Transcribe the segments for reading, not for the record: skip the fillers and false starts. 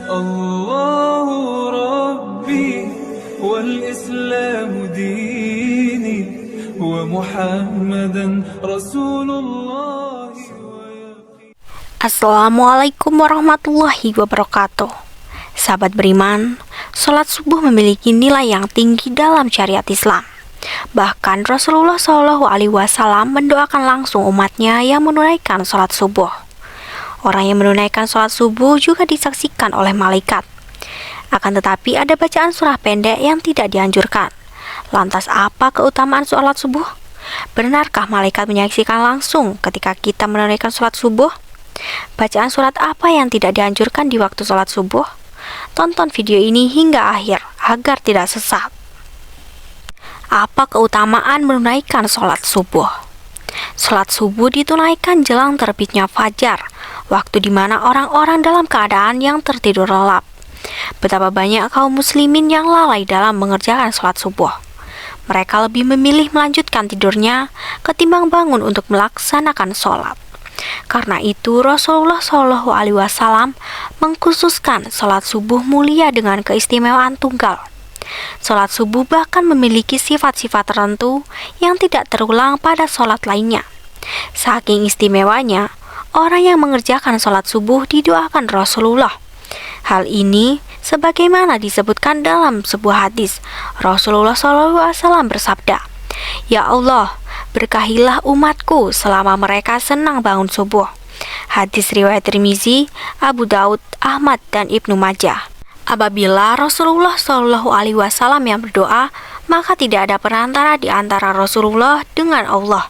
الله ربي والإسلام ديني ومحمدا رسول الله. Assalamualaikum warahmatullahi wabarakatuh. Sahabat beriman, sholat subuh memiliki nilai yang tinggi dalam syariat Islam. Bahkan Rasulullah SAW mendoakan langsung umatnya yang menunaikan sholat subuh. Orang yang menunaikan sholat subuh juga disaksikan oleh malaikat. Akan tetapi ada bacaan surah pendek yang tidak dianjurkan. Lantas apa keutamaan sholat subuh? Benarkah malaikat menyaksikan langsung ketika kita menunaikan sholat subuh? Bacaan surat apa yang tidak dianjurkan di waktu sholat subuh? Tonton video ini hingga akhir agar tidak sesat. Apa keutamaan menunaikan sholat subuh? Sholat subuh ditunaikan jelang terbitnya fajar, waktu di mana orang-orang dalam keadaan yang tertidur lelap. Betapa banyak kaum muslimin yang lalai dalam mengerjakan sholat subuh. Mereka lebih memilih melanjutkan tidurnya ketimbang bangun untuk melaksanakan sholat. Karena itu Rasulullah SAW mengkhususkan sholat subuh mulia dengan keistimewaan tunggal. Sholat subuh bahkan memiliki sifat-sifat tertentu yang tidak terulang pada sholat lainnya. Saking istimewanya, orang yang mengerjakan sholat subuh didoakan Rasulullah. Hal ini sebagaimana disebutkan dalam sebuah hadis. Rasulullah SAW bersabda, "Ya Allah, berkahilah umatku selama mereka senang bangun subuh." Hadis riwayat Tirmizi, Abu Daud, Ahmad, dan Ibnu Majah. Apabila Rasulullah SAW yang berdoa, maka tidak ada perantara di antara Rasulullah dengan Allah.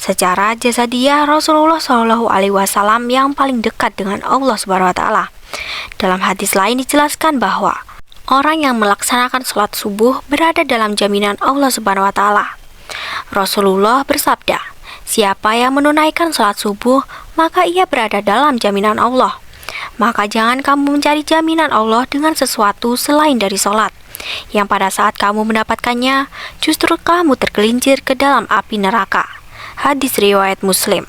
Secara jasadiah, Rasulullah SAW yang paling dekat dengan Allah Subhanahu wa Ta'ala. Dalam hadis lain dijelaskan bahwa orang yang melaksanakan sholat subuh berada dalam jaminan Allah Subhanahu wa Ta'ala. Rasulullah bersabda, "Siapa yang menunaikan sholat subuh, maka ia berada dalam jaminan Allah." Maka jangan kamu mencari jaminan Allah dengan sesuatu selain dari sholat, yang pada saat kamu mendapatkannya, justru kamu tergelincir ke dalam api neraka. Hadis riwayat Muslim.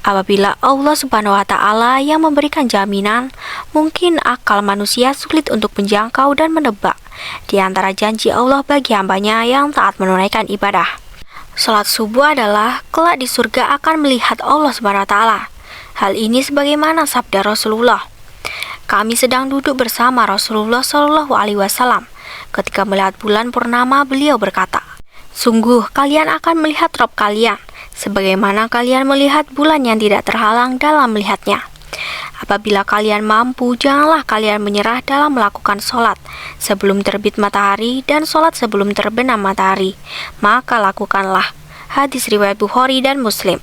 Apabila Allah Subhanahu wa Ta'ala yang memberikan jaminan, mungkin akal manusia sulit untuk menjangkau dan menebak di antara janji Allah bagi hambanya yang taat menunaikan ibadah. Salat subuh adalah kelak di surga akan melihat Allah Subhanahu wa Ta'ala. Hal ini sebagaimana sabda Rasulullah. Kami sedang duduk bersama Rasulullah SAW. Ketika melihat bulan purnama, beliau berkata, "Sungguh kalian akan melihat Rabb kalian, sebagaimana kalian melihat bulan yang tidak terhalang dalam melihatnya. Apabila kalian mampu, janganlah kalian menyerah dalam melakukan sholat sebelum terbit matahari dan sholat sebelum terbenam matahari, maka lakukanlah." Hadis riwayat Bukhari dan Muslim.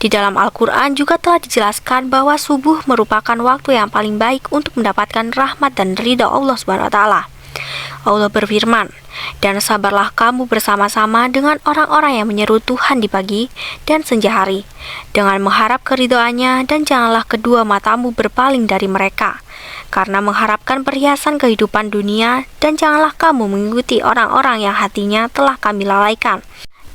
Di dalam Al-Quran juga telah dijelaskan bahwa subuh merupakan waktu yang paling baik untuk mendapatkan rahmat dan ridha Allah Subhanahu wa Ta'ala. Allah berfirman, "Dan sabarlah kamu bersama-sama dengan orang-orang yang menyeru Tuhan di pagi dan senja hari, dengan mengharap keridhaannya, dan janganlah kedua matamu berpaling dari mereka, karena mengharapkan perhiasan kehidupan dunia, dan janganlah kamu mengikuti orang-orang yang hatinya telah kami lalaikan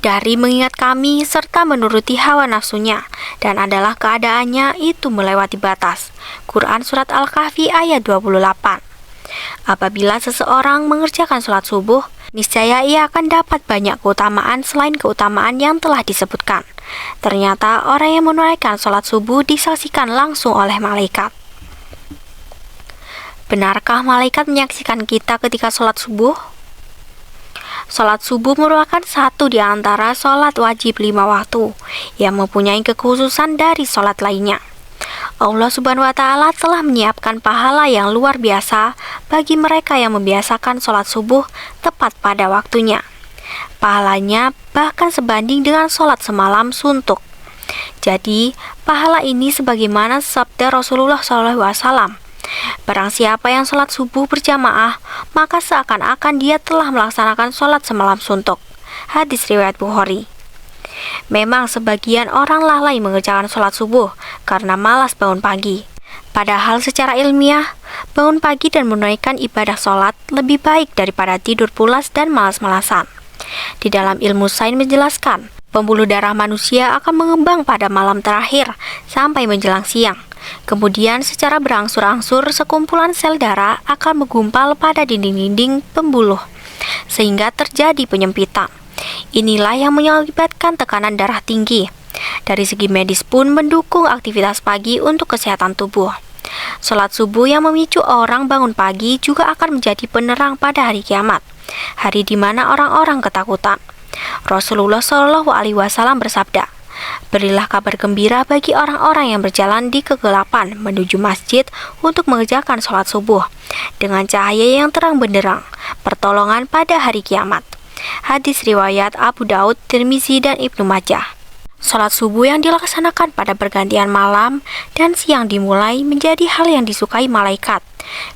dari mengingat kami serta menuruti hawa nafsunya, dan adalah keadaannya itu melewati batas." Quran Surat Al-Kahfi ayat 28. Apabila seseorang mengerjakan sholat subuh, niscaya ia akan dapat banyak keutamaan selain keutamaan yang telah disebutkan. Ternyata orang yang menunaikan sholat subuh disaksikan langsung oleh malaikat. Benarkah malaikat menyaksikan kita ketika sholat subuh? Sholat subuh merupakan satu di antara sholat wajib 5 waktu yang mempunyai kekhususan dari sholat lainnya. Allah Subhanahu wa Ta'ala telah menyiapkan pahala yang luar biasa bagi mereka yang membiasakan sholat subuh tepat pada waktunya. Pahalanya bahkan sebanding dengan sholat semalam suntuk. Jadi, pahala ini sebagaimana sabda Rasulullah SAW, "Barang siapa yang sholat subuh berjamaah, maka seakan-akan dia telah melaksanakan sholat semalam suntuk." Hadis riwayat Bukhari. Memang sebagian orang lalai mengerjakan sholat subuh karena malas bangun pagi. Padahal secara ilmiah, bangun pagi dan menunaikan ibadah sholat lebih baik daripada tidur pulas dan malas-malasan. Di dalam ilmu sains menjelaskan, pembuluh darah manusia akan mengembang pada malam terakhir sampai menjelang siang. Kemudian secara berangsur-angsur sekumpulan sel darah akan menggumpal pada dinding-dinding pembuluh, sehingga terjadi penyempitan. Inilah yang mengakibatkan tekanan darah tinggi. Dari segi medis pun mendukung aktivitas pagi untuk kesehatan tubuh. Sholat subuh yang memicu orang bangun pagi juga akan menjadi penerang pada hari kiamat, hari di mana orang-orang ketakutan. Rasulullah Shallallahu Alaihi Wasallam bersabda, "Berilah kabar gembira bagi orang-orang yang berjalan di kegelapan menuju masjid untuk mengerjakan sholat subuh dengan cahaya yang terang benderang, pertolongan pada hari kiamat." Hadis riwayat Abu Daud, Tirmizi, dan Ibnu Majah. Sholat subuh yang dilaksanakan pada pergantian malam dan siang dimulai menjadi hal yang disukai malaikat,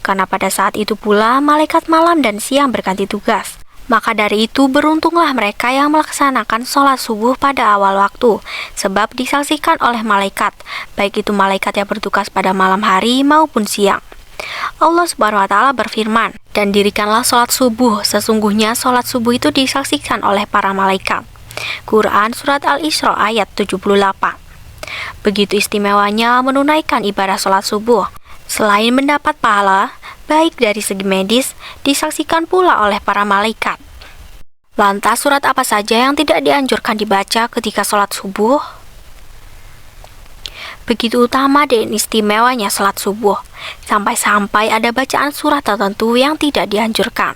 karena pada saat itu pula malaikat malam dan siang berganti tugas. Maka dari itu beruntunglah mereka yang melaksanakan sholat subuh pada awal waktu, sebab disaksikan oleh malaikat, baik itu malaikat yang bertugas pada malam hari maupun siang. Allah Subhanahu wa Ta'ala berfirman, "Dan dirikanlah sholat subuh, sesungguhnya sholat subuh itu disaksikan oleh para malaikat." Quran Surat Al-Isra ayat 78. Begitu istimewanya menunaikan ibadah sholat subuh. Selain mendapat pahala, baik dari segi medis, disaksikan pula oleh para malaikat. Lantas surat apa saja yang tidak dianjurkan dibaca ketika sholat subuh? Begitu utama dan istimewanya sholat subuh, sampai-sampai ada bacaan surat tertentu yang tidak dianjurkan.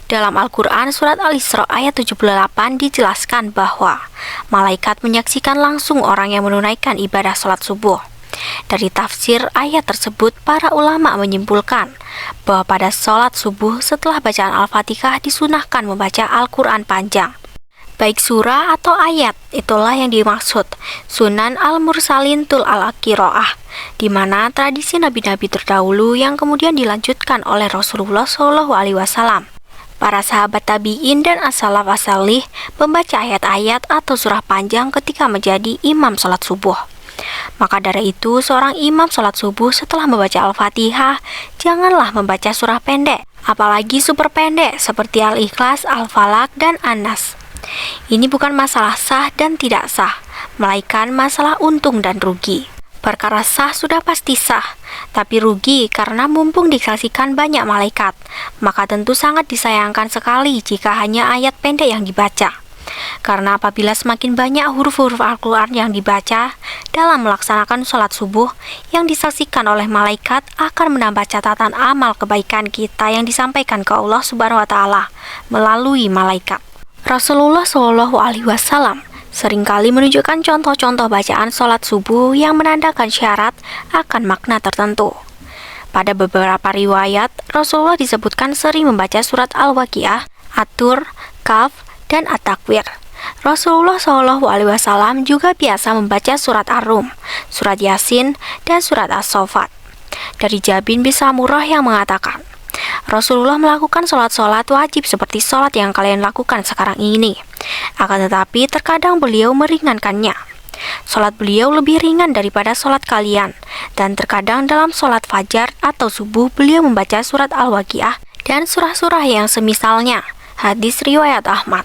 Dalam Al-Quran Surat Al-Isra ayat 78 dijelaskan bahwa malaikat menyaksikan langsung orang yang menunaikan ibadah sholat subuh. Dari tafsir ayat tersebut, para ulama menyimpulkan bahwa pada sholat subuh setelah bacaan Al-Fatihah disunahkan membaca Al-Quran panjang, baik surah atau ayat. Itulah yang dimaksud Sunan Al-Mursalin Tul Al-Qiraah, di mana tradisi nabi-nabi terdahulu yang kemudian dilanjutkan oleh Rasulullah Shallallahu Alaihi Wasallam. Para sahabat tabi'in dan as-salaf as-salih membaca ayat-ayat atau surah panjang ketika menjadi imam sholat subuh. Maka dari itu, seorang imam sholat subuh setelah membaca Al-Fatihah, janganlah membaca surah pendek, apalagi super pendek seperti Al-Ikhlas, Al-Falaq, dan An-Nas. Ini bukan masalah sah dan tidak sah, melainkan masalah untung dan rugi. Perkara sah sudah pasti sah, tapi rugi karena mumpung disaksikan banyak malaikat, maka tentu sangat disayangkan sekali jika hanya ayat pendek yang dibaca. Karena apabila semakin banyak huruf-huruf Al-Quran yang dibaca dalam melaksanakan sholat subuh yang disaksikan oleh malaikat, akan menambah catatan amal kebaikan kita yang disampaikan ke Allah Subhanahu wa Ta'ala melalui malaikat. Rasulullah Shallallahu Alaihi Wasallam seringkali menunjukkan contoh-contoh bacaan sholat subuh yang menandakan syarat akan makna tertentu. Pada beberapa riwayat, Rasulullah disebutkan sering membaca surat Al-Waqiah, At-Tur, Kahf, dan At-Takwir. Rasulullah Shallallahu Alaihi Wasallam juga biasa membaca surat Ar-Rum, surat Yasin, dan surat As-Saffat. Dari Jabir bin Samurah yang mengatakan, Rasulullah melakukan sholat-sholat wajib seperti sholat yang kalian lakukan sekarang ini. Akan tetapi terkadang beliau meringankannya. Sholat beliau lebih ringan daripada sholat kalian. Dan terkadang dalam sholat fajar atau subuh beliau membaca surat Al-Waqiah dan surah-surah yang semisalnya. Hadis riwayat Ahmad.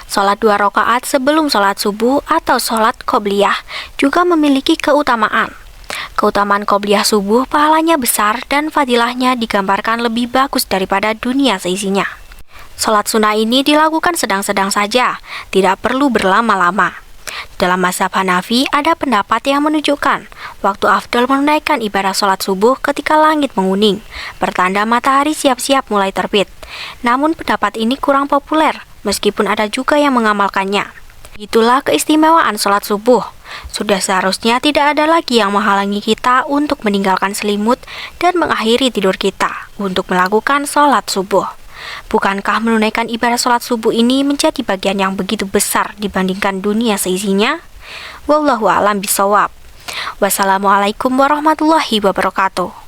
Sholat 2 rakaat sebelum sholat subuh atau sholat qobliyah juga memiliki keutamaan. Keutamaan qobliyah subuh pahalanya besar dan fadilahnya digambarkan lebih bagus daripada dunia seisinya. Sholat sunnah ini dilakukan sedang-sedang saja, tidak perlu berlama-lama. Dalam mazhab Hanafi ada pendapat yang menunjukkan waktu afdal menunaikan ibadah sholat subuh ketika langit menguning, pertanda matahari siap-siap mulai terbit. Namun pendapat ini kurang populer, meskipun ada juga yang mengamalkannya. Itulah keistimewaan sholat subuh. Sudah seharusnya tidak ada lagi yang menghalangi kita untuk meninggalkan selimut dan mengakhiri tidur kita untuk melakukan sholat subuh. Bukankah menunaikan ibadah sholat subuh ini menjadi bagian yang begitu besar dibandingkan dunia seisinya? Wallahu a'lam bishawab. Wassalamualaikum warahmatullahi wabarakatuh.